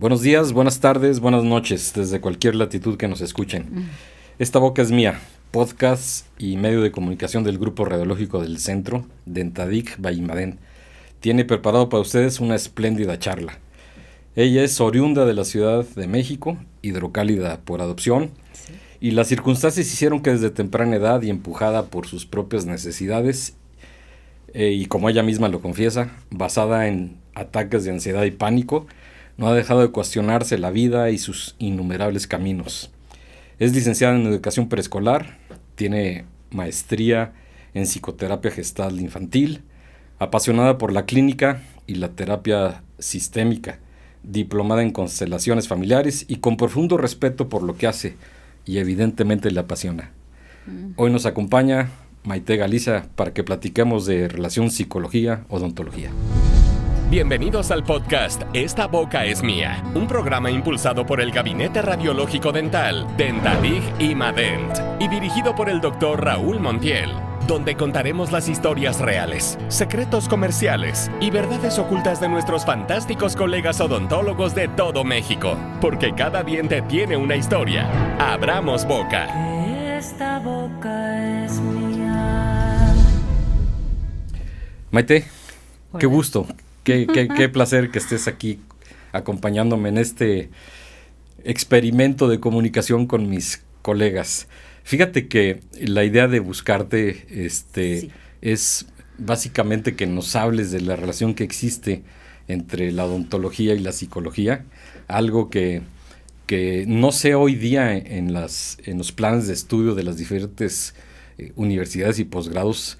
Buenos días, buenas tardes, buenas noches, desde cualquier latitud que nos escuchen. Esta boca es mía, podcast y medio de comunicación del Grupo Radiológico del Centro, Dentadic by Imaden. Tiene preparado para ustedes una espléndida charla. Ella es oriunda de la Ciudad de México, hidrocálida por adopción, y las circunstancias hicieron que desde temprana edad y empujada por sus propias necesidades, y como ella misma lo confiesa, basada en ataques de ansiedad y pánico, no ha dejado de cuestionarse la vida y sus innumerables caminos. Es licenciada en educación preescolar, tiene maestría en psicoterapia gestal infantil, apasionada por la clínica y la terapia sistémica, diplomada en constelaciones familiares y con profundo respeto por lo que hace y evidentemente le apasiona. Hoy nos acompaña Maite Galiza para que platiquemos de relación psicología-odontología. Bienvenidos al podcast Esta Boca es Mía, un programa impulsado por el Gabinete Radiológico Dental, Dentadic Imadent, y dirigido por el Dr. Raúl Montiel, donde contaremos las historias reales, secretos comerciales y verdades ocultas de nuestros fantásticos colegas odontólogos de todo México, porque cada diente tiene una historia. Abramos boca. Que esta boca es mía. Maite, Hola. qué gusto. Qué placer que estés aquí acompañándome en este experimento de comunicación con mis colegas. Fíjate que la idea de buscarte es básicamente que nos hables de la relación que existe entre la odontología y la psicología, algo que no sé hoy día en los planes de estudio de las diferentes universidades y posgrados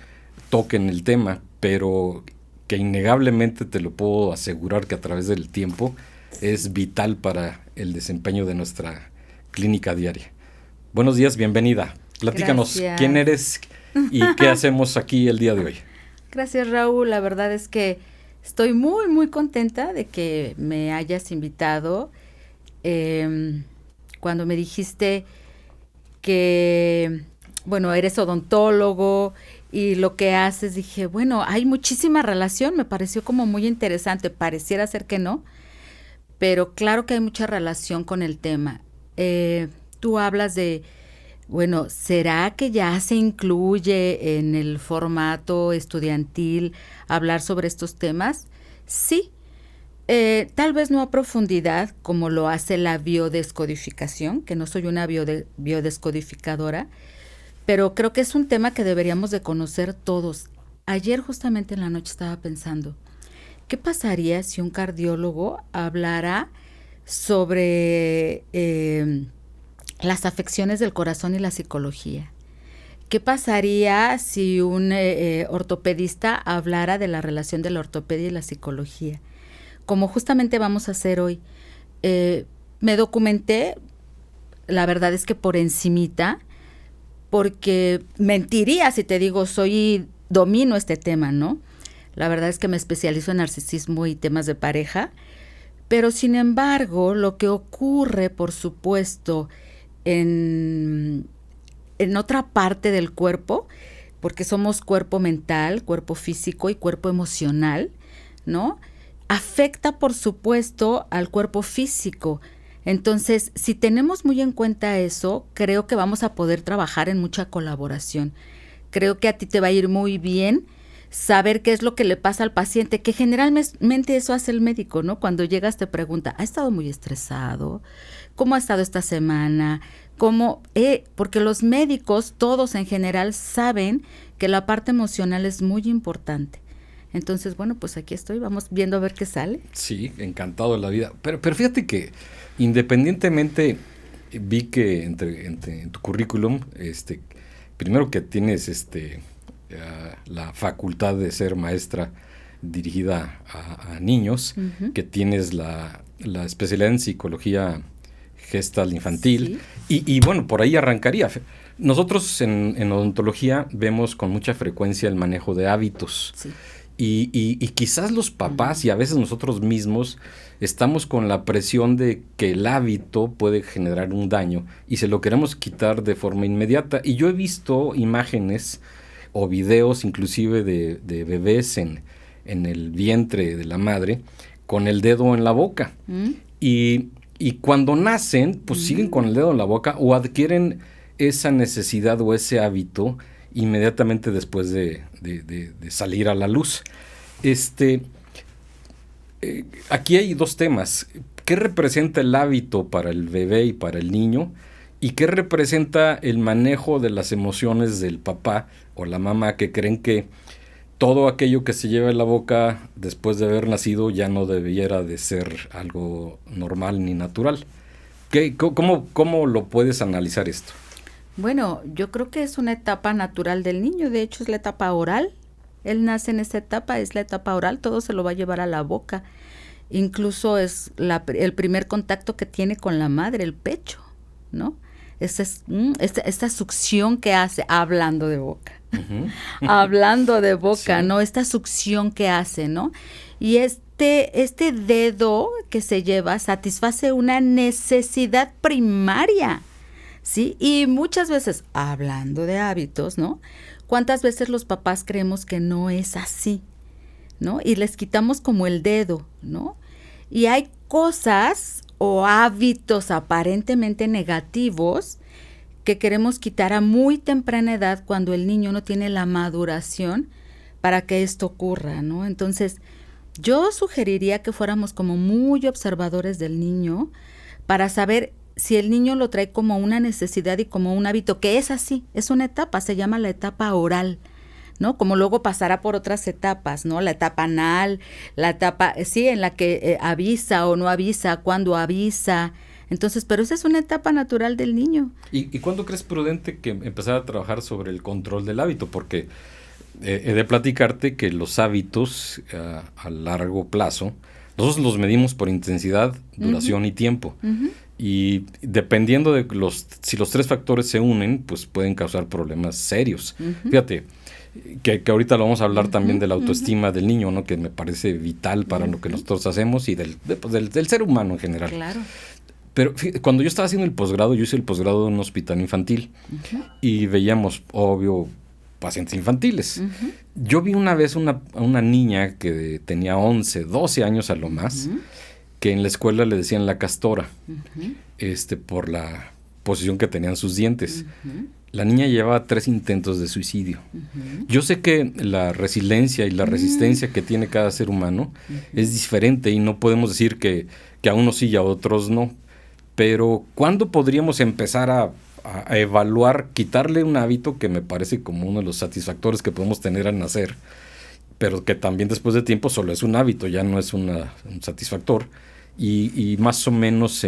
toquen el tema, pero que innegablemente te lo puedo asegurar que a través del tiempo es vital para el desempeño de nuestra clínica diaria. Buenos días, bienvenida. Platícanos. Gracias. ¿Quién eres y qué hacemos aquí el día de hoy? Gracias, Raúl. La verdad es que estoy muy, muy contenta de que me hayas invitado. Cuando me dijiste que, bueno, eres odontólogo y lo que haces, dije, bueno, hay muchísima relación, me pareció como muy interesante, pareciera ser que no, pero claro que hay mucha relación con el tema. Tú hablas de, bueno, ¿será que ya se incluye en el formato estudiantil hablar sobre estos temas? Sí, tal vez no a profundidad como lo hace la biodescodificación, que no soy una biodescodificadora, pero creo que es un tema que deberíamos de conocer todos. Ayer justamente en la noche estaba pensando, ¿qué pasaría si un cardiólogo hablara sobre las afecciones del corazón y la psicología? ¿Qué pasaría si un ortopedista hablara de la relación de la ortopedia y la psicología? Como justamente vamos a hacer hoy. Me documenté, la verdad es que por encimita, porque mentiría si te digo domino este tema, ¿no? La verdad es que me especializo en narcisismo y temas de pareja, pero sin embargo, lo que ocurre, por supuesto, en otra parte del cuerpo, porque somos cuerpo mental, cuerpo físico y cuerpo emocional, ¿no? Afecta, por supuesto, al cuerpo físico. Entonces, si tenemos muy en cuenta eso, creo que vamos a poder trabajar en mucha colaboración. Creo que a ti te va a ir muy bien saber qué es lo que le pasa al paciente, que generalmente eso hace el médico, ¿no? Cuando llegas te pregunta, ¿ha estado muy estresado? ¿Cómo ha estado esta semana? ¿Cómo? Porque los médicos, todos en general, saben que la parte emocional es muy importante. Entonces, bueno, pues aquí estoy, vamos viendo a ver qué sale. Sí, encantado de la vida. Pero fíjate que independientemente vi que en tu currículum, primero que tienes la facultad de ser maestra dirigida a niños, que tienes la especialidad en psicología gestal infantil, Sí. y bueno, por ahí arrancaría. Nosotros en odontología vemos con mucha frecuencia el manejo de hábitos. Sí. Y quizás los papás y a veces nosotros mismos estamos con la presión de que el hábito puede generar un daño y se lo queremos quitar de forma inmediata. Y yo he visto imágenes o videos inclusive de bebés en el vientre de la madre con el dedo en la boca. Y cuando nacen, pues siguen con el dedo en la boca o adquieren esa necesidad o ese hábito inmediatamente después de salir a la luz. Aquí hay dos temas. ¿Qué representa el hábito para el bebé y para el niño? ¿Y qué representa el manejo de las emociones del papá o la mamá que creen que todo aquello que se lleva en la boca después de haber nacido ya no debiera de ser algo normal ni natural? ¿Cómo lo puedes analizar esto? Bueno, yo creo que es una etapa natural del niño, de hecho es la etapa oral. Él nace en esa etapa, es la etapa oral, todo se lo va a llevar a la boca. Incluso es el primer contacto que tiene con la madre, el pecho, ¿no? Esta succión que hace, hablando de boca, hablando de boca, sí. ¿No? Esta succión que hace, ¿no? Y este dedo que se lleva satisface una necesidad primaria, ¿sí? Y muchas veces, hablando de hábitos, ¿no? ¿Cuántas veces los papás creemos que no es así, ¿no? Y les quitamos como el dedo, ¿no? Y hay cosas o hábitos aparentemente negativos que queremos quitar a muy temprana edad cuando el niño no tiene la maduración para que esto ocurra, ¿no? Entonces, yo sugeriría que fuéramos como muy observadores del niño para saber si el niño lo trae como una necesidad y como un hábito, que es así, es una etapa, se llama la etapa oral, ¿no? Como luego pasará por otras etapas, ¿no? La etapa anal, la etapa, sí, en la que avisa o no avisa, cuándo avisa. Entonces, pero esa es una etapa natural del niño. ¿Y cuándo crees prudente que empezar a trabajar sobre el control del hábito? Porque he de platicarte que los hábitos a largo plazo, nosotros los medimos por intensidad, duración y tiempo. Y dependiendo de si los tres factores se unen, pues pueden causar problemas serios. Fíjate, que ahorita lo vamos a hablar también de la autoestima del niño, ¿no? Que me parece vital para lo que nosotros hacemos y del ser humano en general. Claro. Pero fíjate, cuando yo estaba haciendo el posgrado, yo hice el posgrado en un hospital infantil y veíamos, obvio, pacientes infantiles. Yo vi una vez a una niña que tenía 11, 12 años a lo más, que en la escuela le decían la castora, por la posición que tenían sus dientes. La niña llevaba 3 intentos de suicidio. Yo sé que la resiliencia y la resistencia que tiene cada ser humano es diferente y no podemos decir que a unos sí y a otros no. Pero ¿cuándo podríamos empezar a evaluar, quitarle un hábito que me parece como uno de los satisfactores que podemos tener al nacer, pero que también después de tiempo solo es un hábito, ya no es un satisfactor, y más o menos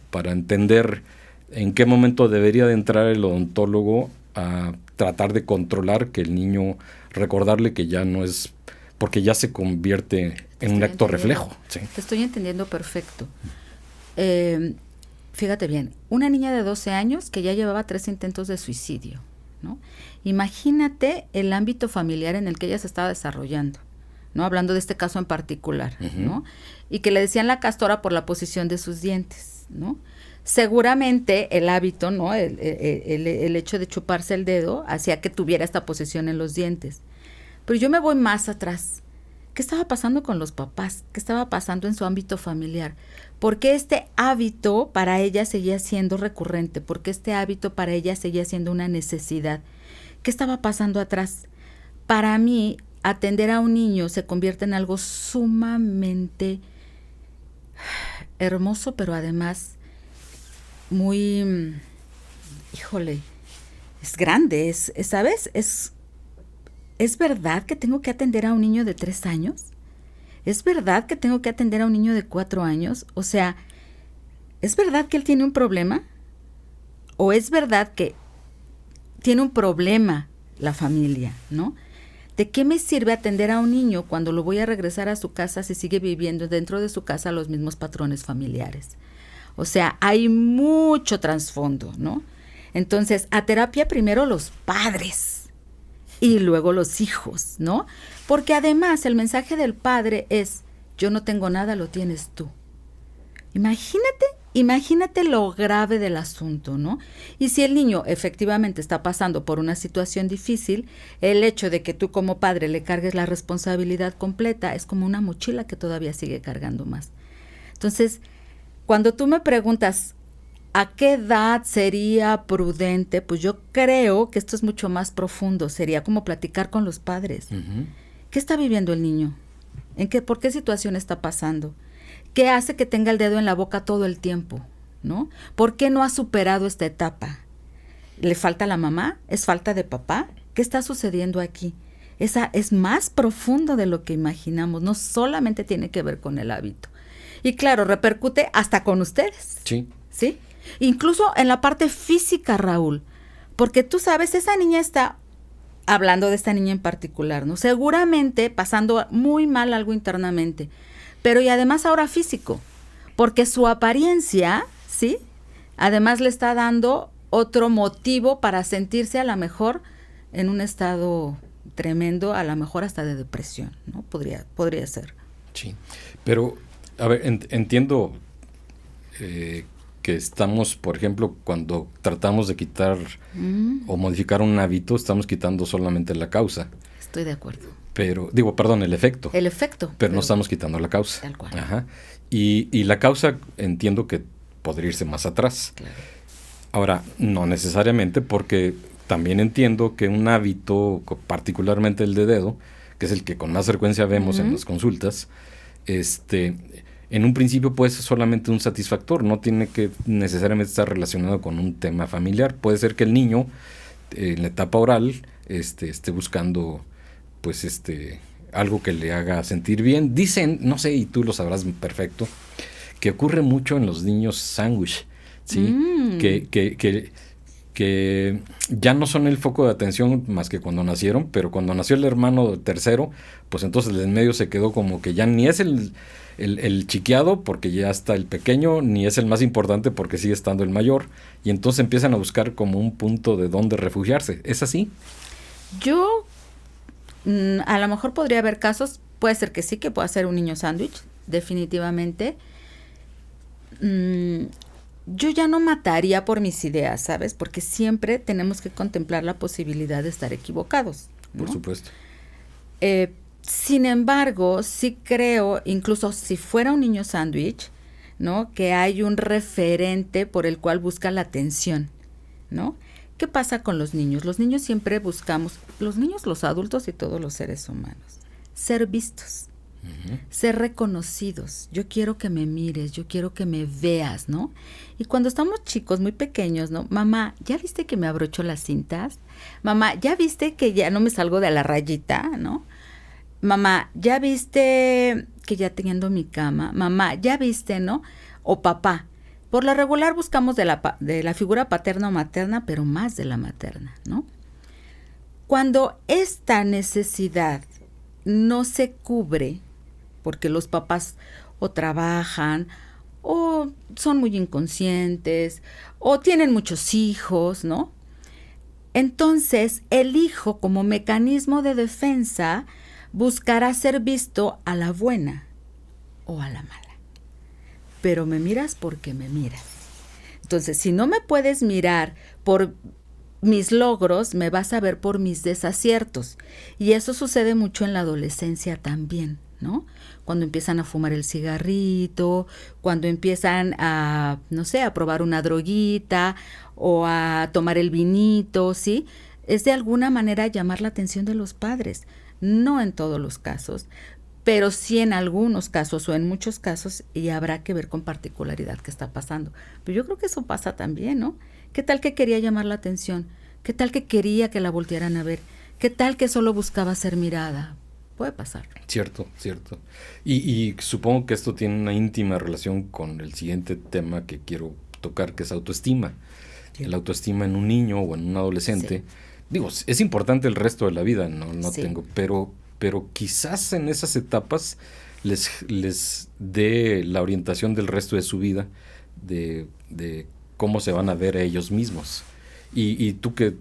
para entender en qué momento debería de entrar el odontólogo a tratar de controlar que el niño, recordarle que ya no es, porque ya se convierte en un acto reflejo. ¿Sí? Te estoy entendiendo perfecto. Fíjate bien, una niña de 12 años que ya llevaba 3 intentos de suicidio, ¿no? Imagínate el ámbito familiar en el que ella se estaba desarrollando, ¿no? Hablando de este caso en particular, ¿no? Y que le decían la castora por la posición de sus dientes, ¿no? Seguramente el hábito, ¿no? El hecho de chuparse el dedo hacía que tuviera esta posición en los dientes. Pero yo me voy más atrás. ¿Qué estaba pasando con los papás? ¿Qué estaba pasando en su ámbito familiar? ¿Por qué este hábito para ella seguía siendo recurrente? ¿Por qué este hábito para ella seguía siendo una necesidad? ¿Qué estaba pasando atrás? Para mí, atender a un niño se convierte en algo sumamente hermoso, pero además muy, híjole, es grande, ¿sabes? ¿Es verdad que tengo que atender a un niño de 3 años? ¿Es verdad que tengo que atender a un niño de 4 años? O sea, ¿es verdad que él tiene un problema? ¿O es verdad que tiene un problema la familia, ¿no? ¿De qué me sirve atender a un niño cuando lo voy a regresar a su casa si sigue viviendo dentro de su casa los mismos patrones familiares? O sea, hay mucho trasfondo, ¿no? Entonces, a terapia primero los padres y luego los hijos, ¿no? Porque además el mensaje del padre es, yo no tengo nada, lo tienes tú. Imagínate lo grave del asunto, ¿no? Y si el niño efectivamente está pasando por una situación difícil, el hecho de que tú como padre le cargues la responsabilidad completa es como una mochila que todavía sigue cargando más. Entonces, cuando tú me preguntas ¿a qué edad sería prudente? Pues yo creo que esto es mucho más profundo. Sería como platicar con los padres. Ujú. ¿Qué está viviendo el niño? ¿Por qué situación está pasando? ¿Qué hace que tenga el dedo en la boca todo el tiempo? ¿No? ¿Por qué no ha superado esta etapa? ¿Le falta la mamá? ¿Es falta de papá? ¿Qué está sucediendo aquí? Esa es más profundo de lo que imaginamos. No solamente tiene que ver con el hábito. Y claro, repercute hasta con ustedes. Sí. ¿Sí? Incluso en la parte física, Raúl, porque tú sabes, esa niña está, hablando de esta niña en particular, ¿no? Seguramente pasando muy mal algo internamente, pero y además ahora físico, porque su apariencia, ¿sí? Además le está dando otro motivo para sentirse a lo mejor en un estado tremendo, a lo mejor hasta de depresión, ¿no? Podría ser. Sí, pero, a ver, entiendo que estamos, por ejemplo, cuando tratamos de quitar o modificar un hábito, estamos quitando solamente la causa. Estoy de acuerdo. Pero, el efecto. El efecto. Pero no estamos quitando la causa. Tal cual. Ajá. Y la causa entiendo que podría irse más atrás. Claro. Ahora, no necesariamente, porque también entiendo que un hábito, particularmente el de dedo, que es el que con más frecuencia vemos en las consultas, en un principio puede ser solamente un satisfactor, no tiene que necesariamente estar relacionado con un tema familiar. Puede ser que el niño en la etapa oral esté buscando pues algo que le haga sentir bien. Dicen, no sé, y tú lo sabrás perfecto, que ocurre mucho en los niños sándwich, ¿sí? Que ya no son el foco de atención más que cuando nacieron, pero cuando nació el hermano tercero, pues entonces el en medio se quedó como que ya ni es el chiqueado porque ya está el pequeño, ni es el más importante porque sigue estando el mayor, y entonces empiezan a buscar como un punto de donde refugiarse. ¿Es así? Yo, a lo mejor podría haber casos, puede ser que sí, que pueda ser un niño sándwich, definitivamente. Yo ya no mataría por mis ideas, ¿sabes? Porque siempre tenemos que contemplar la posibilidad de estar equivocados, ¿no? Por supuesto. Sin embargo, sí creo, incluso si fuera un niño sándwich, ¿no? Que hay un referente por el cual busca la atención, ¿no? ¿Qué pasa con los niños? Los niños siempre buscamos, los niños, los adultos y todos los seres humanos, ser vistos. Ser reconocidos. Yo quiero que me mires, yo quiero que me veas, ¿no? Y cuando estamos chicos, muy pequeños, ¿no? Mamá, ¿ya viste que me abrocho las cintas? Mamá, ¿ya viste que ya no me salgo de la rayita, ¿no? Mamá, ¿ya viste que ya teniendo mi cama? Mamá, ¿ya viste, no? O papá. Por lo regular buscamos de la figura paterna o materna, pero más de la materna, ¿no? Cuando esta necesidad no se cubre, porque los papás o trabajan, o son muy inconscientes, o tienen muchos hijos, ¿no? Entonces, el hijo, como mecanismo de defensa, buscará ser visto a la buena o a la mala. Pero me miras porque me miras. Entonces, si no me puedes mirar por mis logros, me vas a ver por mis desaciertos. Y eso sucede mucho en la adolescencia también, ¿no? Cuando empiezan a fumar el cigarrito, cuando empiezan a, no sé, a probar una droguita o a tomar el vinito, ¿sí? Es de alguna manera llamar la atención de los padres. No en todos los casos, pero sí en algunos casos o en muchos casos, y habrá que ver con particularidad qué está pasando. Pero yo creo que eso pasa también, ¿no? ¿Qué tal que quería llamar la atención? ¿Qué tal que quería que la voltearan a ver? ¿Qué tal que solo buscaba ser mirada? Puede pasar. Cierto. Y supongo que esto tiene una íntima relación con el siguiente tema que quiero tocar, que es autoestima. Sí. La autoestima en un niño o en un adolescente. Sí. Digo, es importante el resto de la vida, no sí. tengo, pero quizás en esas etapas les dé la orientación del resto de su vida de cómo se van a ver a ellos mismos. Y tú que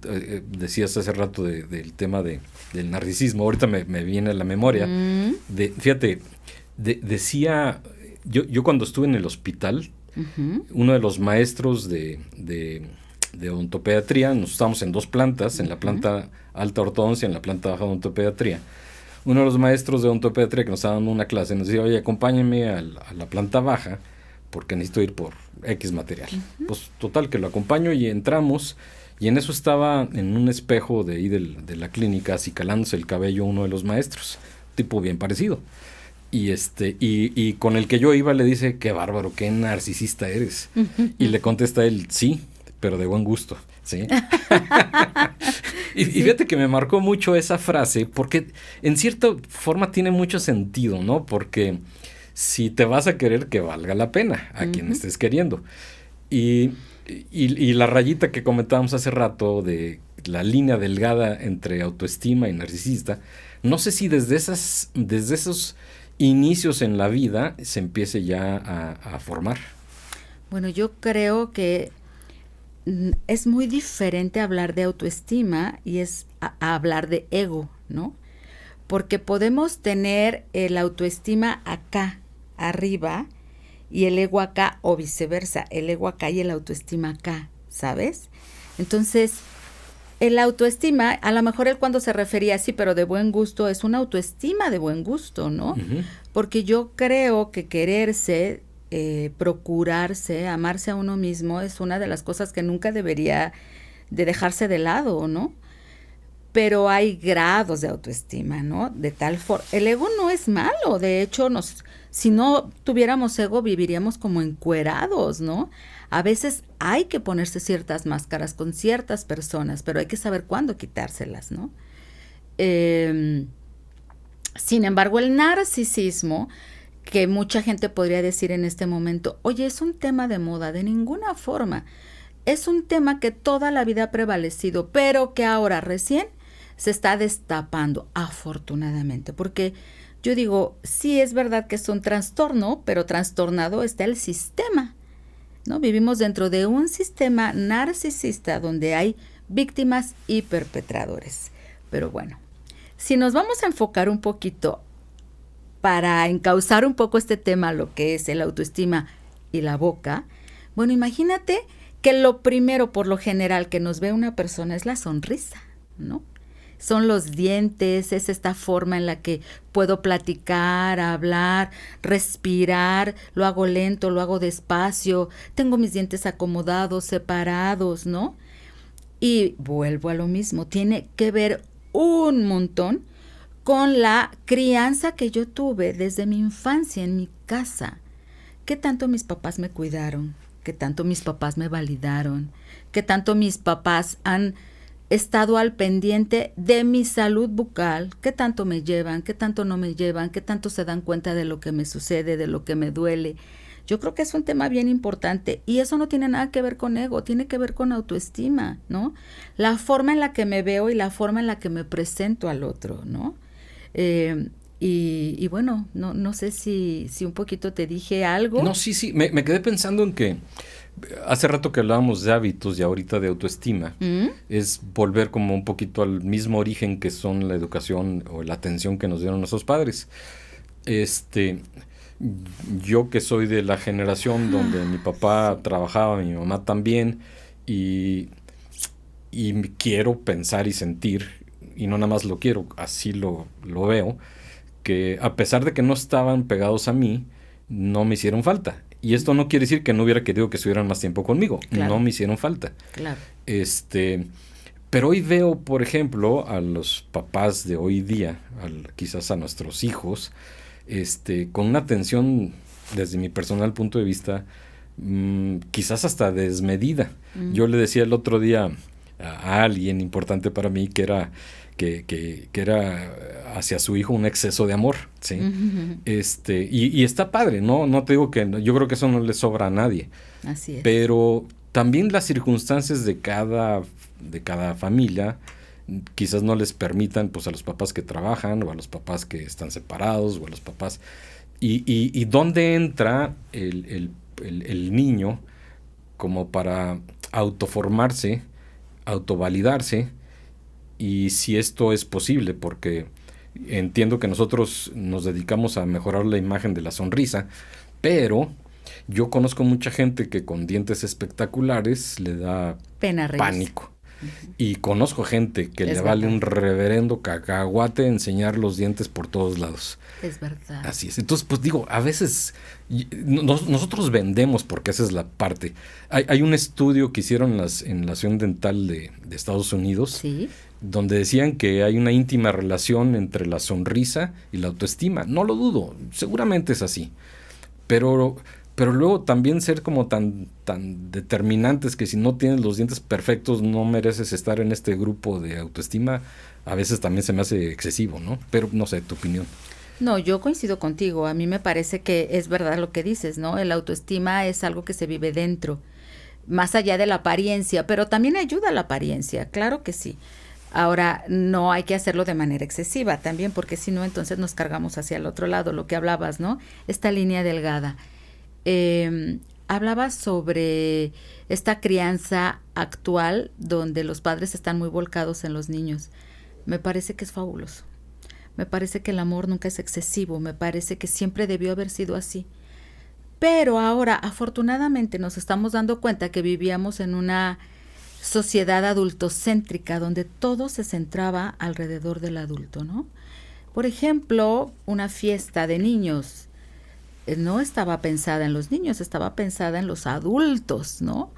decías hace rato del tema del narcisismo, ahorita me viene a la memoria. Fíjate, decía, yo cuando estuve en el hospital, uno de los maestros de odontopediatría, nos estábamos en dos plantas, en la planta alta ortodoncia, en la planta baja de odontopediatría. Uno de los maestros de odontopediatría que nos estaba dando una clase nos decía, oye, acompáñenme a la planta baja, porque necesito ir por X material. Pues total que lo acompaño y entramos, y en eso estaba en un espejo de ahí de la clínica acicalándose el cabello uno de los maestros, tipo bien parecido. Y con el que yo iba le dice, qué bárbaro, qué narcisista eres. Y le contesta él, sí, pero de buen gusto, ¿sí? Y fíjate que me marcó mucho esa frase, porque en cierta forma tiene mucho sentido, ¿no? Porque si te vas a querer, que valga la pena a quien estés queriendo. Y la rayita que comentábamos hace rato de la línea delgada entre autoestima y narcisista, no sé si desde esos inicios en la vida se empiece ya a formar. Bueno, yo creo que es muy diferente hablar de autoestima y es a hablar de ego, ¿no? Porque podemos tener el autoestima acá, arriba, y el ego acá, o viceversa, el ego acá y el autoestima acá, ¿sabes? Entonces, el autoestima, a lo mejor él cuando se refería así, pero de buen gusto, es una autoestima de buen gusto, ¿no? Porque yo creo que quererse, procurarse, amarse a uno mismo es una de las cosas que nunca debería de dejarse de lado, ¿no? Pero hay grados de autoestima, ¿no? De tal forma, el ego no es malo, de hecho, si no tuviéramos ego viviríamos como encuerados, ¿no? A veces hay que ponerse ciertas máscaras con ciertas personas, pero hay que saber cuándo quitárselas, ¿no? Sin embargo, el narcisismo, que mucha gente podría decir en este momento, oye, es un tema de moda, de ninguna forma. Es un tema que toda la vida ha prevalecido, pero que ahora recién se está destapando, afortunadamente, porque yo digo, sí es verdad que es un trastorno, pero trastornado está el sistema, ¿no? Vivimos dentro de un sistema narcisista donde hay víctimas y perpetradores. Pero bueno, si nos vamos a enfocar un poquito para encauzar un poco este tema, lo que es el autoestima y la boca, bueno, imagínate que lo primero, por lo general, que nos ve una persona es la sonrisa, ¿no? Son los dientes, es esta forma en la que puedo platicar, hablar, respirar, lo hago lento, lo hago despacio, tengo mis dientes acomodados, separados, ¿no? Y vuelvo a lo mismo, tiene que ver un montón con la crianza que yo tuve desde mi infancia en mi casa. ¿Qué tanto mis papás me cuidaron? ¿Qué tanto mis papás me validaron? ¿Qué tanto mis papás han estado al pendiente de mi salud bucal? ¿Qué tanto me llevan? ¿Qué tanto no me llevan? ¿Qué tanto se dan cuenta de lo que me sucede, de lo que me duele? Yo creo que es un tema bien importante y eso no tiene nada que ver con ego, tiene que ver con autoestima, ¿no? La forma en la que me veo y la forma en la que me presento al otro, ¿no? Y bueno, no sé si un poquito te dije algo. No, sí, me quedé pensando en que hace rato que hablábamos de hábitos y ahorita de autoestima, es volver como un poquito al mismo origen que son la educación o la atención que nos dieron nuestros padres. Yo que soy de la generación donde mi papá trabajaba, mi mamá también, y quiero pensar y sentir, y no nada más lo quiero, así lo veo, que a pesar de que no estaban pegados a mí, no me hicieron falta. Y esto no quiere decir que no hubiera querido que estuvieran más tiempo conmigo. Claro. No me hicieron falta. Claro. Pero hoy veo, por ejemplo, a los papás de hoy día, quizás a nuestros hijos, con una atención, desde mi personal punto de vista, quizás hasta desmedida. Yo le decía el otro día a alguien importante para mí que era hacia su hijo un exceso de amor, ¿sí? Y está padre, no te digo que yo creo que eso no le sobra a nadie. Así es. Pero también las circunstancias de cada familia quizás no les permitan, pues, a los papás que trabajan o a los papás que están separados o a los papás. Y dónde entra el niño como para autoformarse, autovalidarse, y si esto es posible, porque entiendo que nosotros nos dedicamos a mejorar la imagen de la sonrisa, pero yo conozco mucha gente que con dientes espectaculares le da pena reírse. Pánico. Y conozco gente que Es le vale verdad. un reverendo cacahuate enseñar los dientes por todos lados. Es verdad. Así es. Entonces, pues digo, a veces nosotros vendemos, porque esa es la parte. Hay un estudio que hicieron en la Asociación Dental de Estados Unidos, Sí. donde decían que hay una íntima relación entre la sonrisa y la autoestima. No lo dudo, seguramente es así. Pero luego también ser como tan determinantes que si no tienes los dientes perfectos no mereces estar en este grupo de autoestima, a veces también se me hace excesivo, ¿no? Pero no sé, tu opinión. No, yo coincido contigo. A mí me parece que es verdad lo que dices, ¿no? El autoestima es algo que se vive dentro, más allá de la apariencia, pero también ayuda a la apariencia, claro que sí. Ahora, no hay que hacerlo de manera excesiva también, porque si no, entonces nos cargamos hacia el otro lado, lo que hablabas, ¿no? Esta línea delgada. Hablabas sobre esta crianza actual donde los padres están muy volcados en los niños. Me parece que es fabuloso. Me parece que el amor nunca es excesivo, me parece que siempre debió haber sido así. Pero ahora, afortunadamente, nos estamos dando cuenta que vivíamos en una sociedad adultocéntrica donde todo se centraba alrededor del adulto, ¿no? Por ejemplo, una fiesta de niños no estaba pensada en los niños, estaba pensada en los adultos, ¿no?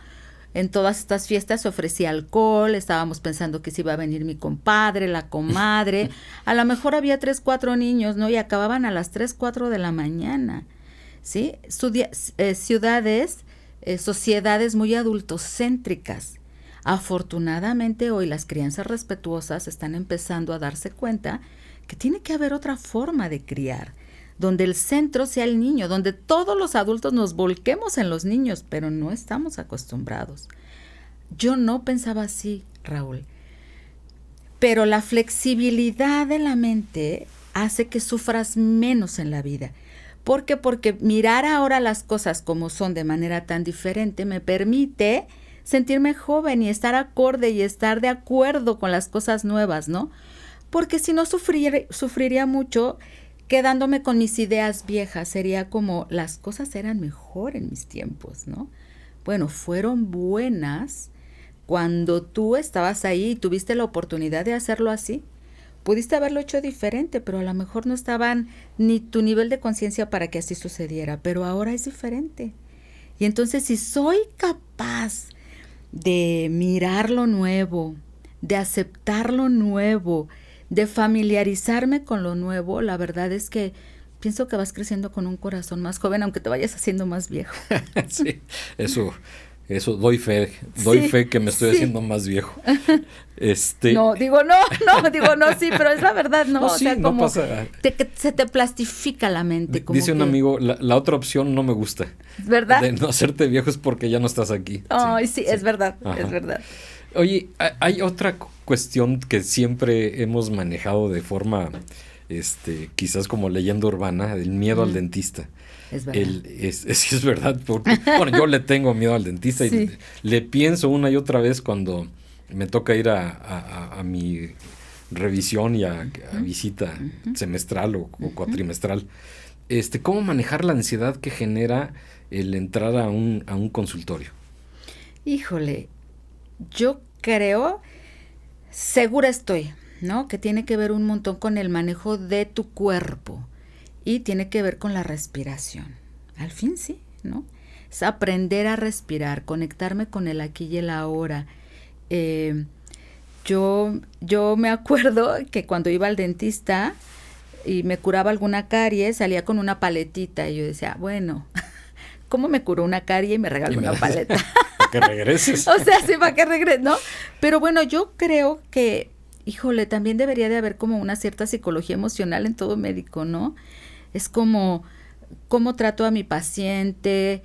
En todas estas fiestas se ofrecía alcohol, estábamos pensando que si iba a venir mi compadre, la comadre, a lo mejor había 3, 4 niños, ¿no? Y acababan a las 3, 4 de la mañana, ¿sí? Sociedades muy adultocéntricas. Afortunadamente hoy las crianzas respetuosas están empezando a darse cuenta que tiene que haber otra forma de criar, donde el centro sea el niño, donde todos los adultos nos volquemos en los niños, pero no estamos acostumbrados. Yo no pensaba así, Raúl, pero la flexibilidad de la mente hace que sufras menos en la vida. ¿Por qué? Porque mirar ahora las cosas como son de manera tan diferente me permite sentirme joven y estar acorde y estar de acuerdo con las cosas nuevas, ¿no? Porque si no sufriría mucho quedándome con mis ideas viejas. Sería como las cosas eran mejor en mis tiempos, ¿no? Bueno, fueron buenas cuando tú estabas ahí y tuviste la oportunidad de hacerlo así. Pudiste haberlo hecho diferente, pero a lo mejor no estaban ni tu nivel de conciencia para que así sucediera, pero ahora es diferente. Y entonces si soy capaz de mirar lo nuevo, de aceptar lo nuevo, de familiarizarme con lo nuevo, la verdad es que pienso que vas creciendo con un corazón más joven, aunque te vayas haciendo más viejo. Sí, eso doy fe que me estoy haciendo más viejo. No, sí, pero es la verdad, ¿no? No, o sí, sea, no como pasa. que se te plastifica la mente. Como Dice un amigo, la otra opción no me gusta. ¿Verdad? De no hacerte viejo es porque ya no estás aquí. Ay, sí, es verdad, Ajá. es verdad. Oye, hay otra cuestión que siempre hemos manejado de forma, quizás como leyenda urbana, el miedo al dentista. Es verdad. Sí, es verdad, porque, bueno, yo le tengo miedo al dentista Sí. y le pienso una y otra vez cuando me toca ir a mi revisión y a visita semestral o cuatrimestral. ¿Cómo manejar la ansiedad que genera el entrar a un consultorio? Híjole, yo creo, segura estoy, ¿no? Que tiene que ver un montón con el manejo de tu cuerpo y tiene que ver con la respiración. Al fin sí, ¿no? Es aprender a respirar, conectarme con el aquí y el ahora. Yo me acuerdo que cuando iba al dentista y me curaba alguna carie, salía con una paletita y yo decía, bueno, ¿cómo me curó una carie y me regaló una paleta? Para que regreses. O sea, sí, para que regreses, ¿no? Pero bueno, yo creo que, híjole, también debería de haber como una cierta psicología emocional en todo médico, ¿no? Es como, ¿cómo trato a mi paciente?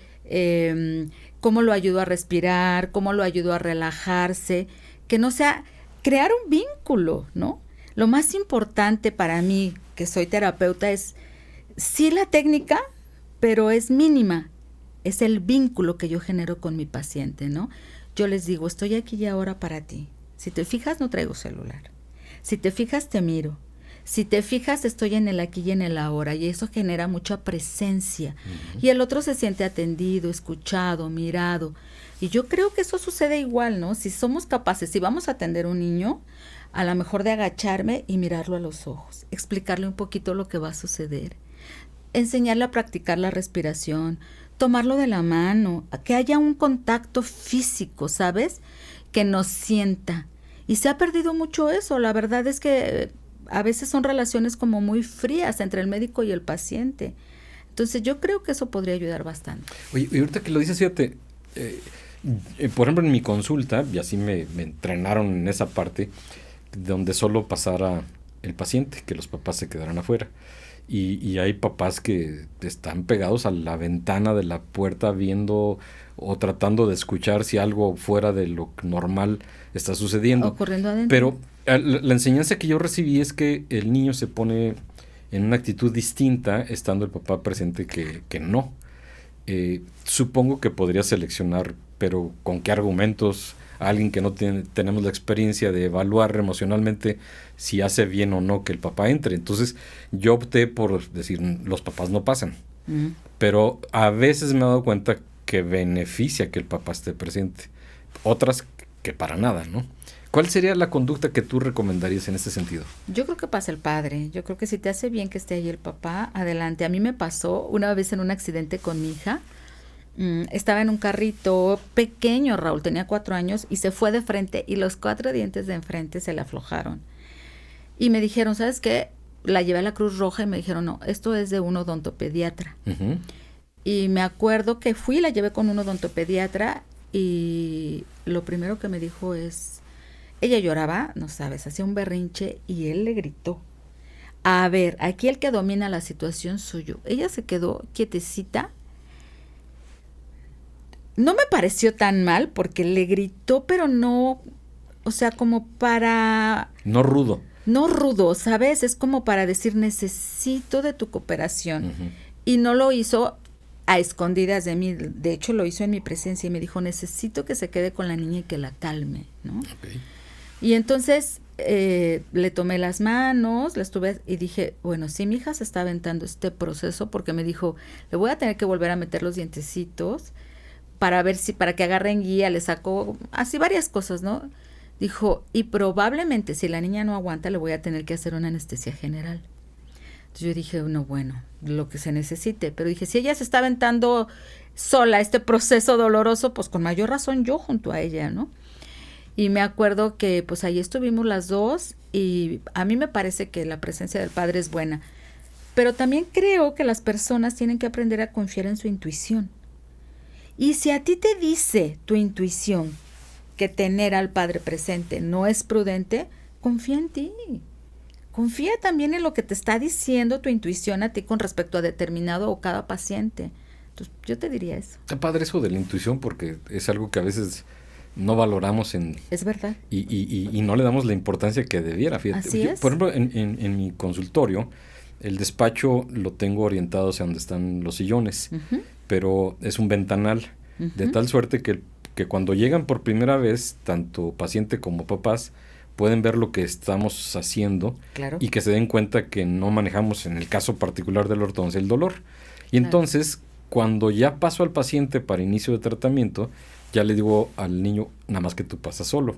¿Cómo lo ayudo a respirar? ¿Cómo lo ayudo a relajarse? Que no sea, crear un vínculo, ¿no? Lo más importante para mí, que soy terapeuta, es sí la técnica, pero es mínima. Es el vínculo que yo genero con mi paciente, ¿no? Yo les digo, estoy aquí y ahora para ti. Si te fijas, no traigo celular. Si te fijas, te miro. Si te fijas, estoy en el aquí y en el ahora, y eso genera mucha presencia. Y el otro se siente atendido, escuchado, mirado. Y yo creo que eso sucede igual, ¿no? Si somos capaces, si vamos a atender a un niño, a lo mejor de agacharme y mirarlo a los ojos, explicarle un poquito lo que va a suceder, enseñarle a practicar la respiración, tomarlo de la mano, que haya un contacto físico, ¿sabes? Que nos sienta. Y se ha perdido mucho eso. La verdad es que a veces son relaciones como muy frías entre el médico y el paciente. Entonces yo creo que eso podría ayudar bastante. Oye, y ahorita que lo dices, fíjate, por ejemplo en mi consulta, y así me entrenaron en esa parte, donde solo pasara el paciente, que los papás se quedaran afuera. Y hay papás que están pegados a la ventana de la puerta viendo o tratando de escuchar si algo fuera de lo normal está sucediendo. Ocurriendo adentro. Pero la enseñanza que yo recibí es que el niño se pone en una actitud distinta estando el papá presente que no. Supongo que podría seleccionar, pero ¿con qué argumentos? A alguien que no tenemos la experiencia de evaluar emocionalmente si hace bien o no que el papá entre. Entonces yo opté por decir, los papás no pasan. Pero a veces me he dado cuenta que beneficia que el papá esté presente. Otras que para nada, ¿no? ¿Cuál sería la conducta que tú recomendarías en este sentido? Yo creo que pasa el padre. Yo creo que si te hace bien que esté ahí el papá, adelante. A mí me pasó una vez en un accidente con mi hija. Estaba en un carrito pequeño, Raúl, tenía 4 años, y se fue de frente y los 4 dientes de enfrente se le aflojaron. Y me dijeron, ¿sabes qué? La llevé a la Cruz Roja y me dijeron, no, esto es de un odontopediatra. Y me acuerdo que fui y la llevé con un odontopediatra y lo primero que me dijo es, ella lloraba, no sabes, hacía un berrinche y él le gritó. A ver, aquí el que domina la situación soy yo. Ella se quedó quietecita. No me pareció tan mal porque le gritó, pero no, o sea, como para... No rudo. No rudo, ¿sabes? Es como para decir, necesito de tu cooperación. Y no lo hizo a escondidas de mí. De hecho, lo hizo en mi presencia y me dijo, necesito que se quede con la niña y que la calme, ¿no? Okay. Y entonces le tomé las manos, la estuve y dije, bueno, sí, mi hija se está aventando este proceso porque me dijo, le voy a tener que volver a meter los dientecitos para ver si, para que agarren guía, le sacó así varias cosas, ¿no? Dijo, y probablemente si la niña no aguanta, le voy a tener que hacer una anestesia general. Entonces yo dije, no, bueno, lo que se necesite. Pero dije, si ella se está aventando sola este proceso doloroso, pues con mayor razón yo junto a ella, ¿no? Y me acuerdo que pues ahí estuvimos las dos y a mí me parece que la presencia del padre es buena. Pero también creo que las personas tienen que aprender a confiar en su intuición. Y si a ti te dice tu intuición que tener al padre presente no es prudente, confía en ti. Confía también en lo que te está diciendo tu intuición a ti con respecto a determinado o cada paciente. Entonces, yo te diría eso. Está padre eso de la intuición porque es algo que a veces no valoramos en... Es verdad. Y no le damos la importancia que debiera. Fíjate. Así es. Por ejemplo, en mi consultorio, el despacho lo tengo orientado hacia donde están los sillones, pero es un ventanal, de tal suerte que cuando llegan por primera vez, tanto paciente como papás, pueden ver lo que estamos haciendo, claro, y que se den cuenta que no manejamos, en el caso particular de la ortodoncia, el dolor. Y entonces, cuando ya paso al paciente para inicio de tratamiento, ya le digo al niño, nada más que tú pasas solo.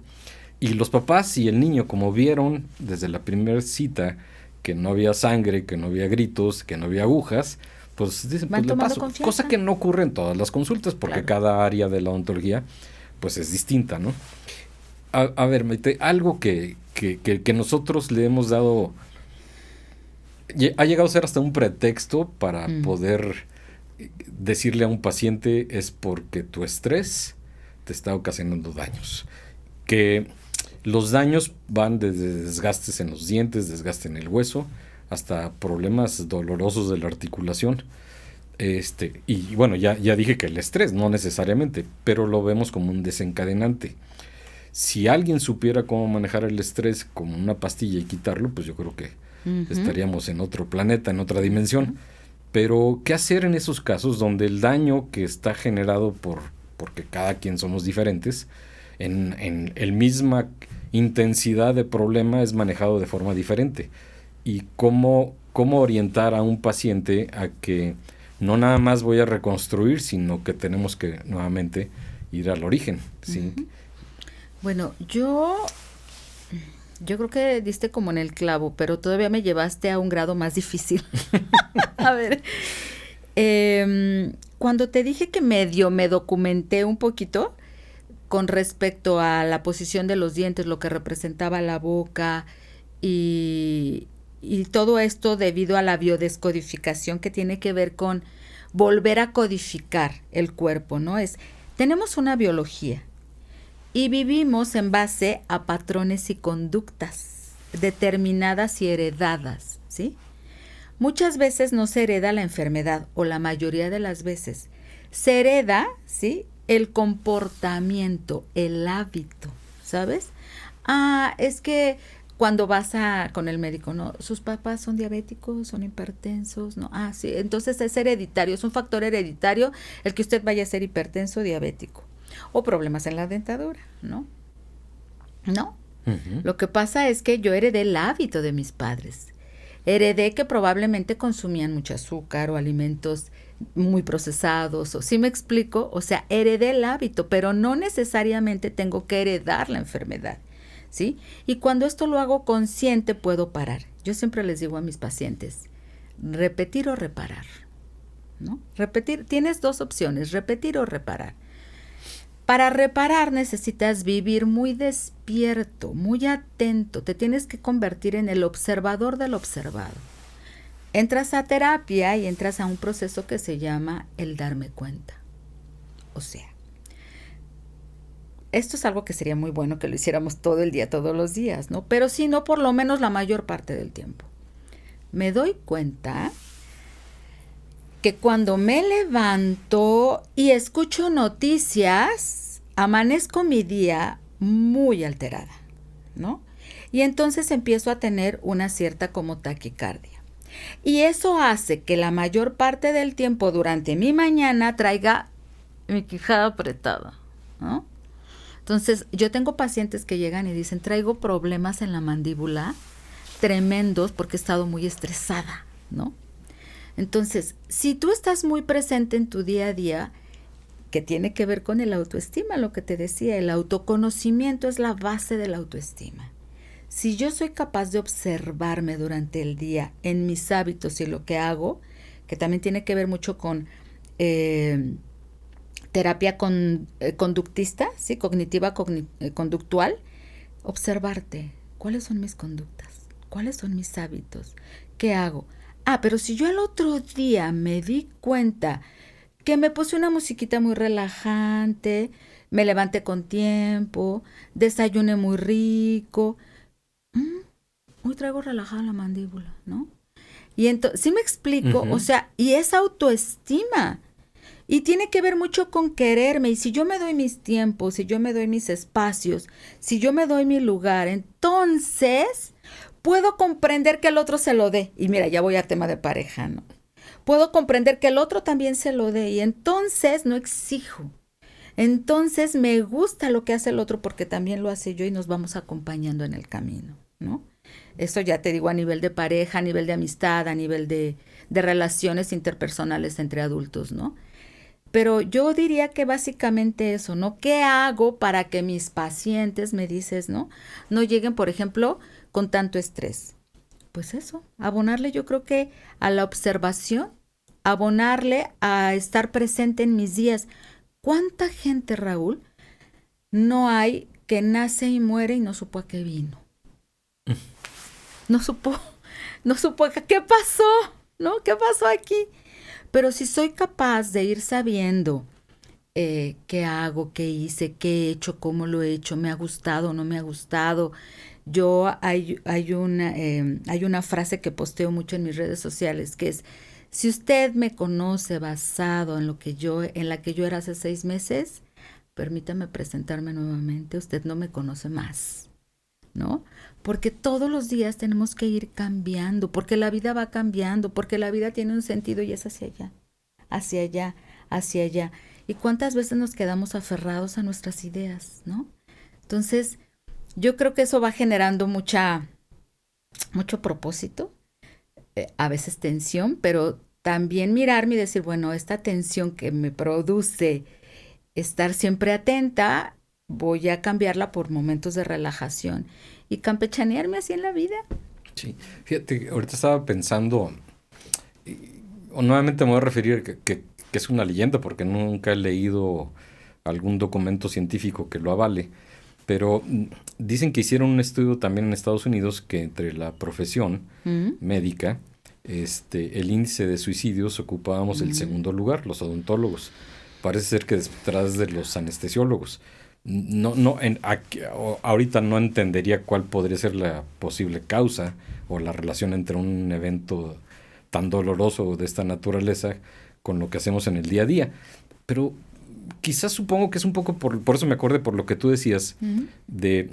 Y los papás y el niño, como vieron desde la primera cita que no había sangre, que no había gritos, que no había agujas, pues dicen, pues le paso. Confianza. Cosa que no ocurre en todas las consultas, porque cada área de la odontología pues es distinta, ¿no? A ver, Maite, algo que nosotros le hemos dado, ha llegado a ser hasta un pretexto para poder decirle a un paciente es porque tu estrés te está ocasionando daños. Que los daños van desde desgastes en los dientes, desgaste en el hueso, hasta problemas dolorosos de la articulación. Y bueno, ya dije que el estrés, no necesariamente, pero lo vemos como un desencadenante. Si alguien supiera cómo manejar el estrés como una pastilla y quitarlo, pues yo creo que estaríamos en otro planeta, en otra dimensión. Pero, ¿qué hacer en esos casos donde el daño que está generado porque cada quien somos diferentes, en el misma intensidad de problema es manejado de forma diferente? y cómo orientar a un paciente a que no nada más voy a reconstruir, sino que tenemos que nuevamente ir al origen, ¿sí? Uh-huh. Bueno, yo creo que diste como en el clavo, pero todavía me llevaste a un grado más difícil. A ver, cuando te dije que me documenté un poquito con respecto a la posición de los dientes, lo que representaba la boca y todo esto debido a la biodescodificación que tiene que ver con volver a codificar el cuerpo, ¿no? Tenemos una biología y vivimos en base a patrones y conductas determinadas y heredadas, ¿sí? Muchas veces no se hereda la enfermedad, o la mayoría de las veces. Se hereda, ¿sí?, el comportamiento, el hábito, ¿sabes? Es que cuando vas con el médico, ¿no? Sus papás son diabéticos, son hipertensos, ¿no? Sí, entonces es hereditario, es un factor hereditario el que usted vaya a ser hipertenso, diabético. O problemas en la dentadura, ¿no? No. Uh-huh. Lo que pasa es que yo heredé el hábito de mis padres. Heredé que probablemente consumían mucho azúcar o alimentos muy procesados, o ¿sí me explico? O sea, heredé el hábito, pero no necesariamente tengo que heredar la enfermedad, ¿sí? Y cuando esto lo hago consciente, puedo parar. Yo siempre les digo a mis pacientes, repetir o reparar, ¿no? Repetir, tienes dos opciones, repetir o reparar. Para reparar necesitas vivir muy despierto, muy atento, te tienes que convertir en el observador del observado. Entras a terapia y entras a un proceso que se llama el darme cuenta. O sea, esto es algo que sería muy bueno que lo hiciéramos todo el día, todos los días, ¿no? Pero si no, por lo menos la mayor parte del tiempo. Me doy cuenta que cuando me levanto y escucho noticias, amanezco mi día muy alterada, ¿no? Y entonces empiezo a tener una cierta como taquicardia. Y eso hace que la mayor parte del tiempo durante mi mañana traiga mi quijada apretada, ¿no? Entonces, yo tengo pacientes que llegan y dicen, traigo problemas en la mandíbula tremendos porque he estado muy estresada, ¿no? Entonces, si tú estás muy presente en tu día a día, que tiene que ver con el autoestima, lo que te decía, el autoconocimiento es la base de la autoestima. Si yo soy capaz de observarme durante el día en mis hábitos y lo que hago, que también tiene que ver mucho con terapia conductista, ¿sí? Cognitiva, conductual, observarte, ¿cuáles son mis conductas? ¿Cuáles son mis hábitos? ¿Qué hago? Pero si yo el otro día me di cuenta que me puse una musiquita muy relajante, me levanté con tiempo, desayuné muy rico, hoy traigo relajada la mandíbula, ¿no? Y entonces, ¿sí me explico? Uh-huh. O sea, y es autoestima. Y tiene que ver mucho con quererme. Y si yo me doy mis tiempos, si yo me doy mis espacios, si yo me doy mi lugar, entonces puedo comprender que el otro se lo dé. Y mira, ya voy al tema de pareja, ¿no? Puedo comprender que el otro también se lo dé. Y entonces no exijo. Entonces me gusta lo que hace el otro porque también lo hace yo y nos vamos acompañando en el camino, ¿no? Eso ya te digo a nivel de pareja, a nivel de amistad, a nivel de relaciones interpersonales entre adultos, ¿no? Pero yo diría que básicamente eso, ¿no? ¿Qué hago para que mis pacientes, me dices, no lleguen, por ejemplo, con tanto estrés? Pues eso, abonarle yo creo que a la observación, abonarle a estar presente en mis días. ¿Cuánta gente, Raúl, no hay que nace y muere y no supo a qué vino? No supo, ¿qué pasó? ¿No? ¿Qué pasó aquí? Pero si soy capaz de ir sabiendo qué hago, qué hice, qué he hecho, cómo lo he hecho, me ha gustado o no me ha gustado. Hay una frase que posteo mucho en mis redes sociales que es, si usted me conoce basado en la que yo era hace 6 meses, permítame presentarme nuevamente, usted no me conoce más, ¿no? Porque todos los días tenemos que ir cambiando, porque la vida va cambiando, porque la vida tiene un sentido y es hacia allá, hacia allá, hacia allá. ¿Y cuántas veces nos quedamos aferrados a nuestras ideas, no? Entonces, yo creo que eso va generando mucho propósito, a veces tensión, pero también mirarme y decir, bueno, esta tensión que me produce estar siempre atenta, voy a cambiarla por momentos de relajación y campechanearme así en la vida. Sí, fíjate, ahorita estaba pensando, o nuevamente me voy a referir que es una leyenda porque nunca he leído algún documento científico que lo avale, pero dicen que hicieron un estudio también en Estados Unidos que entre la profesión médica, el índice de suicidios ocupábamos el segundo lugar, los odontólogos. Parece ser que detrás de los anestesiólogos. Ahorita no entendería cuál podría ser la posible causa o la relación entre un evento tan doloroso de esta naturaleza con lo que hacemos en el día a día. Pero quizás supongo que es un poco, por eso me acordé por lo que tú decías, de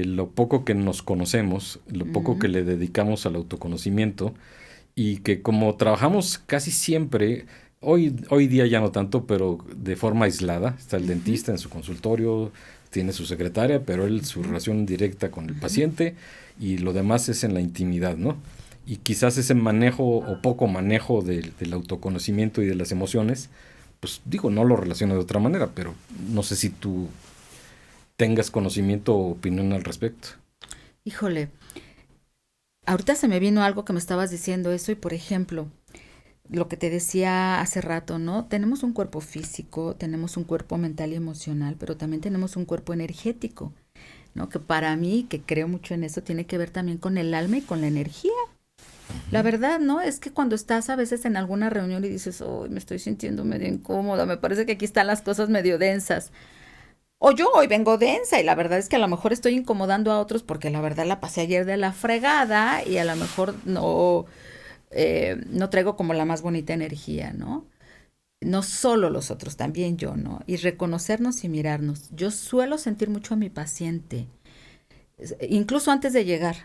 lo poco que nos conocemos, lo poco que le dedicamos al autoconocimiento, y que como trabajamos casi siempre, hoy día ya no tanto, pero de forma aislada, está el dentista en su consultorio, tiene su secretaria, pero él su relación directa con el paciente, y lo demás es en la intimidad, ¿no? Y quizás ese manejo o poco manejo del autoconocimiento y de las emociones, pues digo, no lo relaciono de otra manera, pero no sé si tú tengas conocimiento o opinión al respecto. Híjole, ahorita se me vino algo que me estabas diciendo eso y, por ejemplo, lo que te decía hace rato, ¿no? Tenemos un cuerpo físico, tenemos un cuerpo mental y emocional, pero también tenemos un cuerpo energético, ¿no? Que para mí, que creo mucho en eso, tiene que ver también con el alma y con la energía. La verdad, ¿no? Es que cuando estás a veces en alguna reunión y dices, oh, me estoy sintiendo medio incómoda, me parece que aquí están las cosas medio densas. O yo hoy vengo densa y la verdad es que a lo mejor estoy incomodando a otros porque la verdad la pasé ayer de la fregada y a lo mejor no traigo como la más bonita energía, ¿no? No solo los otros, también yo, ¿no? Y reconocernos y mirarnos. Yo suelo sentir mucho a mi paciente, incluso antes de llegar,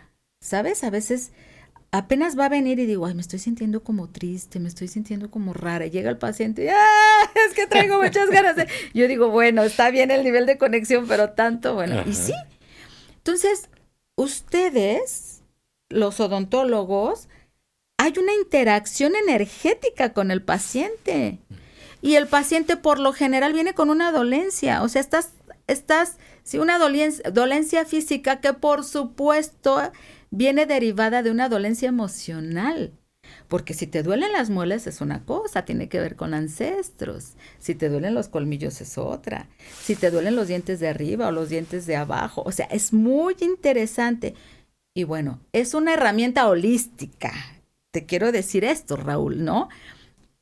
¿sabes? A veces apenas va a venir y digo, ay, me estoy sintiendo como triste, me estoy sintiendo como rara. Y llega el paciente y, es que traigo muchas ganas de... Yo digo, bueno, está bien el nivel de conexión, pero tanto, bueno. Ajá. Y sí. Entonces, ustedes, los odontólogos, hay una interacción energética con el paciente. Y el paciente, por lo general, viene con una dolencia. O sea, sí, una dolencia física que, por supuesto, viene derivada de una dolencia emocional, porque si te duelen las muelas es una cosa, tiene que ver con ancestros, si te duelen los colmillos es otra, si te duelen los dientes de arriba o los dientes de abajo, o sea, es muy interesante. Y bueno, es una herramienta holística, te quiero decir esto, Raúl, ¿no?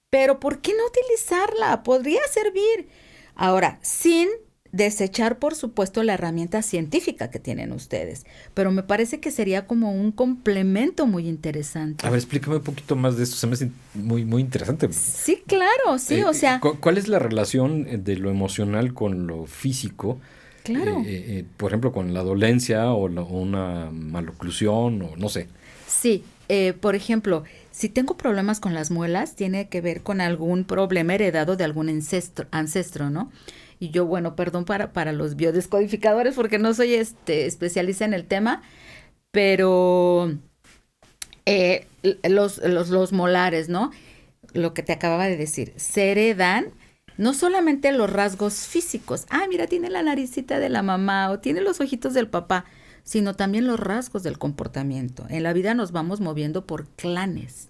Pero ¿por qué no utilizarla? Podría servir. Ahora, sin desechar, por supuesto, la herramienta científica que tienen ustedes, pero me parece que sería como un complemento muy interesante. A ver, explícame un poquito más de esto, se me hace muy, muy interesante. Sí, claro, sí, o sea... ¿Cuál es la relación de lo emocional con lo físico? Claro. Por ejemplo, con la dolencia o una maloclusión o no sé. Sí, por ejemplo, si tengo problemas con las muelas, tiene que ver con algún problema heredado de algún ancestro, ¿no? Y yo, bueno, perdón para los biodescodificadores porque no soy especialista en el tema, pero los molares, ¿no? Lo que te acababa de decir, se heredan no solamente los rasgos físicos, mira, tiene la naricita de la mamá o tiene los ojitos del papá, sino también los rasgos del comportamiento. En la vida nos vamos moviendo por clanes.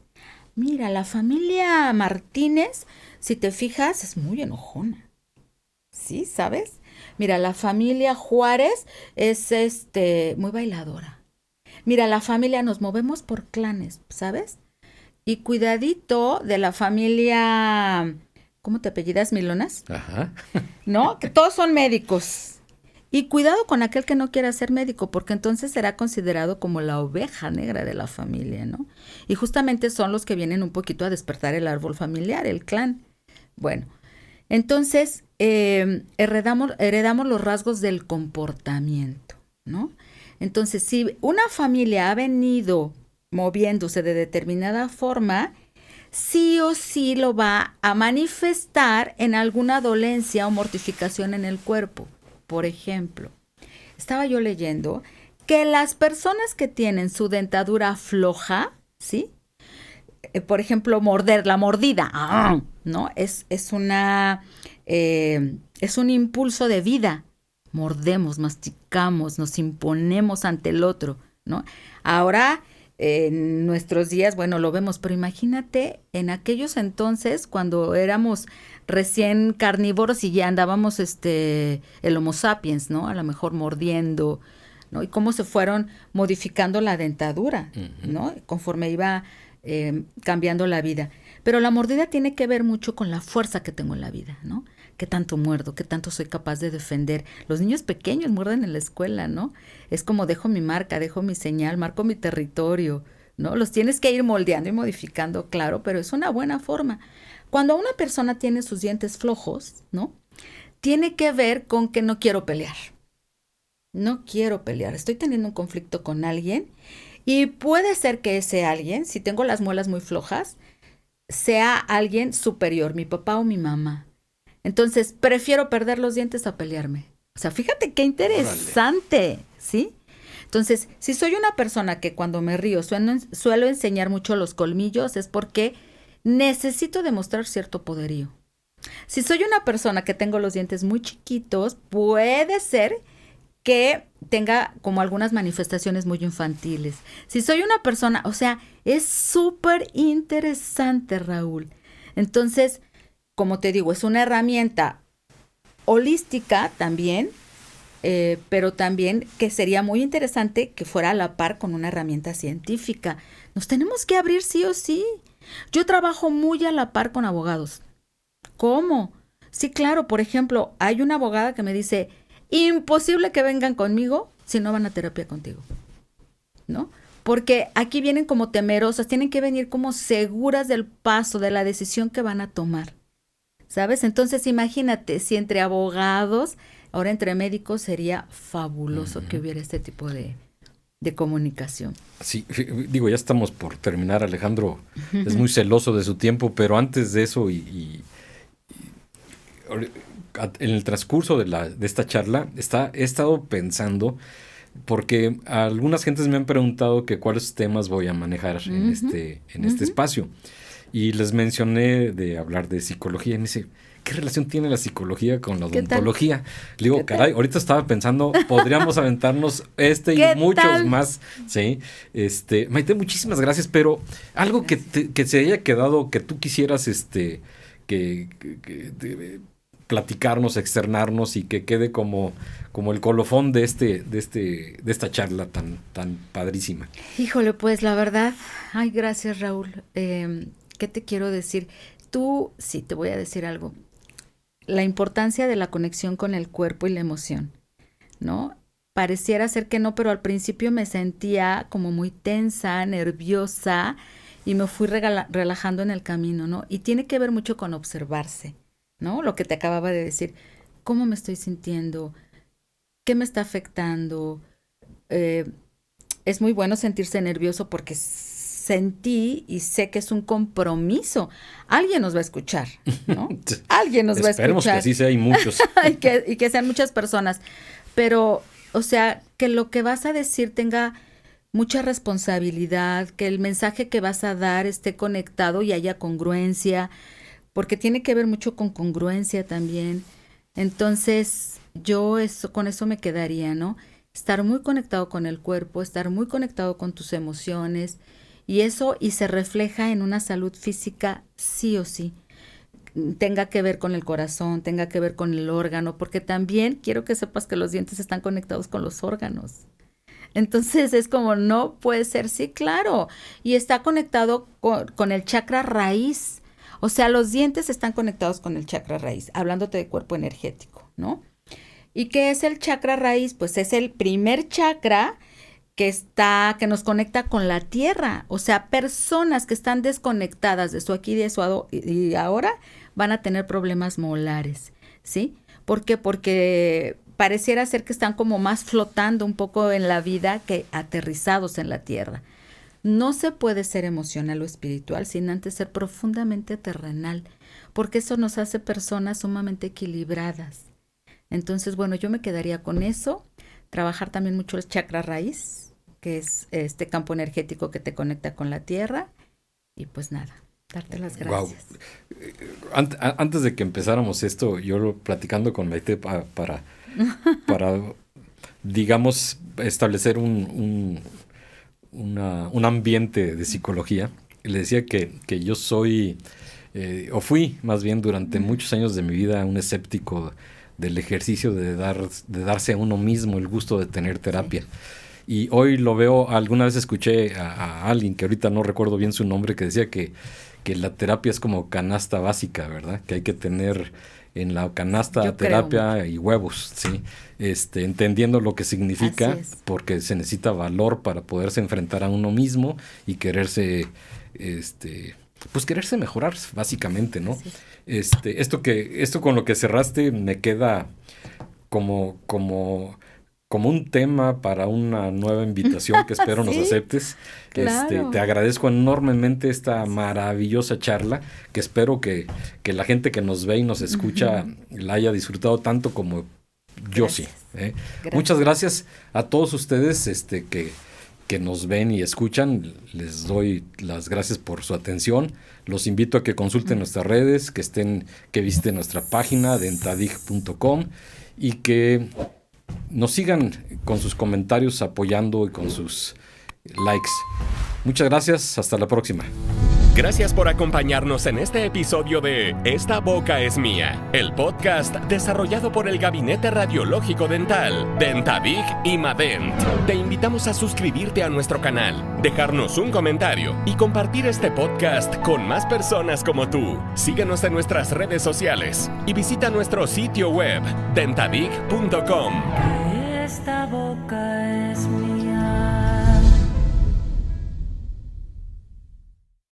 Mira, la familia Martínez, si te fijas, es muy enojona. ¿Sí? ¿Sabes? Mira, la familia Juárez es muy bailadora. Mira, la familia, nos movemos por clanes, ¿sabes? Y cuidadito de la familia, ¿cómo te apellidas, Milonas? Ajá. ¿No? Que todos son médicos. Y cuidado con aquel que no quiera ser médico, porque entonces será considerado como la oveja negra de la familia, ¿no? Y justamente son los que vienen un poquito a despertar el árbol familiar, el clan. Bueno, entonces heredamos los rasgos del comportamiento, ¿no? Entonces, si una familia ha venido moviéndose de determinada forma, sí o sí lo va a manifestar en alguna dolencia o mortificación en el cuerpo. Por ejemplo, estaba yo leyendo que las personas que tienen su dentadura floja, ¿sí? por ejemplo, morder, la mordida, ¿no? Es un impulso de vida. Mordemos, masticamos, nos imponemos ante el otro, ¿no? Ahora, en nuestros días, bueno, lo vemos, pero imagínate en aquellos entonces, cuando éramos recién carnívoros y ya andábamos el Homo sapiens, ¿no? A lo mejor mordiendo, ¿no? Y cómo se fueron modificando la dentadura, ¿no? Conforme iba cambiando la vida. Pero la mordida tiene que ver mucho con la fuerza que tengo en la vida, ¿no? Qué tanto muerdo, qué tanto soy capaz de defender. Los niños pequeños muerden en la escuela, ¿no? Es como dejo mi marca, dejo mi señal, marco mi territorio, ¿no? Los tienes que ir moldeando y modificando, claro, pero es una buena forma. Cuando una persona tiene sus dientes flojos, ¿no? Tiene que ver con que no quiero pelear. No quiero pelear. Estoy teniendo un conflicto con alguien y puede ser que ese alguien, si tengo las muelas muy flojas, sea alguien superior, mi papá o mi mamá. Entonces, prefiero perder los dientes a pelearme. O sea, fíjate qué interesante, ¿sí? Entonces, si soy una persona que cuando me río suelo enseñar mucho los colmillos, es porque necesito demostrar cierto poderío. Si soy una persona que tengo los dientes muy chiquitos, puede ser que tenga como algunas manifestaciones muy infantiles. Si soy una persona, o sea, es súper interesante, Raúl. Entonces, como te digo, es una herramienta holística también, pero también que sería muy interesante que fuera a la par con una herramienta científica. Nos tenemos que abrir sí o sí. Yo trabajo muy a la par con abogados. ¿Cómo? Sí, claro, por ejemplo, hay una abogada que me dice, imposible que vengan conmigo si no van a terapia contigo, ¿no? Porque aquí vienen como temerosas, tienen que venir como seguras del paso, de la decisión que van a tomar. ¿Sabes? Entonces imagínate, si entre abogados, ahora entre médicos, sería fabuloso que hubiera este tipo de comunicación. Sí, digo, ya estamos por terminar. Alejandro es muy celoso de su tiempo, pero antes de eso en el transcurso de esta charla he estado pensando, porque algunas gentes me han preguntado que cuáles temas voy a manejar en este espacio. Y les mencioné de hablar de psicología y me dice, ¿qué relación tiene la psicología con la odontología? Le digo, caray, ahorita estaba pensando, podríamos aventarnos y muchos más. Sí, Maite, muchísimas gracias, pero algo que se haya quedado, que tú quisieras platicarnos, externarnos y que quede como el colofón de esta charla tan padrísima. Híjole, pues la verdad, ay, gracias, Raúl. ¿Qué te quiero decir? Sí, te voy a decir algo. La importancia de la conexión con el cuerpo y la emoción, ¿no? Pareciera ser que no, pero al principio me sentía como muy tensa, nerviosa y me fui relajando en el camino, ¿no? Y tiene que ver mucho con observarse, ¿no? Lo que te acababa de decir. ¿Cómo me estoy sintiendo? ¿Qué me está afectando? Es muy bueno sentirse nervioso porque sentí y sé que es un compromiso. Alguien nos va a escuchar, ¿no? Alguien nos va a escuchar. Esperemos que así sea y muchos. y que sean muchas personas. Pero, o sea, que lo que vas a decir tenga mucha responsabilidad, que el mensaje que vas a dar esté conectado y haya congruencia, porque tiene que ver mucho con congruencia también. Entonces, con eso me quedaría, ¿no? Estar muy conectado con el cuerpo, estar muy conectado con tus emociones, y se refleja en una salud física sí o sí. Tenga que ver con el corazón, tenga que ver con el órgano, porque también quiero que sepas que los dientes están conectados con los órganos. Entonces es como, no puede ser, sí, claro. Y está conectado con el chakra raíz. O sea, los dientes están conectados con el chakra raíz, hablándote de cuerpo energético, ¿no? ¿Y qué es el chakra raíz? Pues es el primer chakra que nos conecta con la tierra. O sea, personas que están desconectadas de su aquí y de su ahora van a tener problemas molares, ¿sí? ¿Por qué? Porque pareciera ser que están como más flotando un poco en la vida que aterrizados en la tierra. No se puede ser emocional o espiritual sin antes ser profundamente terrenal, porque eso nos hace personas sumamente equilibradas. Entonces, bueno, yo me quedaría con eso. Trabajar también mucho el chakra raíz, que es este campo energético que te conecta con la tierra, Y pues nada, darte las Wow. gracias. Antes de que empezáramos esto, platicando con Maite para digamos, establecer un ambiente de psicología, le decía que yo soy, o fui más bien durante muchos años de mi vida un escéptico del ejercicio de darse a uno mismo el gusto de tener terapia. Sí. Y hoy lo veo, alguna vez escuché a alguien, que ahorita no recuerdo bien su nombre, que decía que la terapia es como canasta básica, ¿verdad? Que hay que tener en la canasta terapia y huevos, ¿sí? Entendiendo lo que significa, porque se necesita valor para poderse enfrentar a uno mismo y quererse, pues quererse mejorar, básicamente, ¿no? Esto con lo que cerraste me queda como un tema para una nueva invitación que espero nos aceptes. Claro. Te agradezco enormemente esta maravillosa charla, que espero que la gente que nos ve y nos escucha la haya disfrutado tanto como yo. Gracias. Sí. Muchas gracias a todos ustedes que nos ven y escuchan. Les doy las gracias por su atención. Los invito a que consulten nuestras redes, que visiten nuestra página dentadig.com y que nos sigan con sus comentarios apoyando y con sus likes. Muchas gracias, hasta la próxima. Gracias por acompañarnos en este episodio de Esta Boca es Mía, el podcast desarrollado por el Gabinete Radiológico Dental, Dentadig y Madent. Te invitamos a suscribirte a nuestro canal, dejarnos un comentario y compartir este podcast con más personas como tú. Síguenos en nuestras redes sociales y visita nuestro sitio web dentadig.com. Esta boca es